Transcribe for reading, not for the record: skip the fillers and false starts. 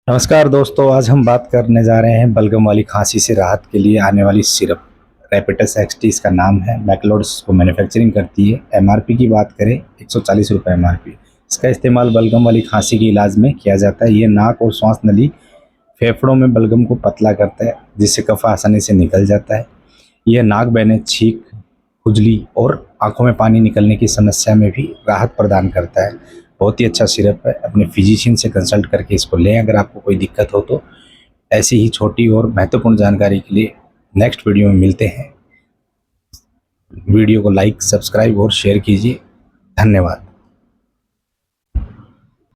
नमस्कार दोस्तों, आज हम बात करने जा रहे हैं बलगम वाली खांसी से राहत के लिए आने वाली सिरप। रेपिटस एक्सटी इसका नाम है। मैक्लोड्स को मैन्युफैक्चरिंग करती है। एमआरपी की बात करें 140 रुपये एमआरपी। इसका इस्तेमाल बलगम वाली खांसी के इलाज में किया जाता है। ये नाक और श्वास नली फेफड़ों में बलगम को पतला करता है, जिससे कफ आसानी से निकल जाता है। यह नाक बहने, छींक, खुजली और आंखों में पानी निकलने की समस्या में भी राहत प्रदान करता है। बहुत ही अच्छा सिरप है। अपने फिजिशियन से कंसल्ट करके इसको लें अगर आपको कोई दिक्कत हो तो। ऐसी ही छोटी और महत्वपूर्ण जानकारी के लिए नेक्स्ट वीडियो में मिलते हैं। वीडियो को लाइक, सब्सक्राइब और शेयर कीजिए। धन्यवाद।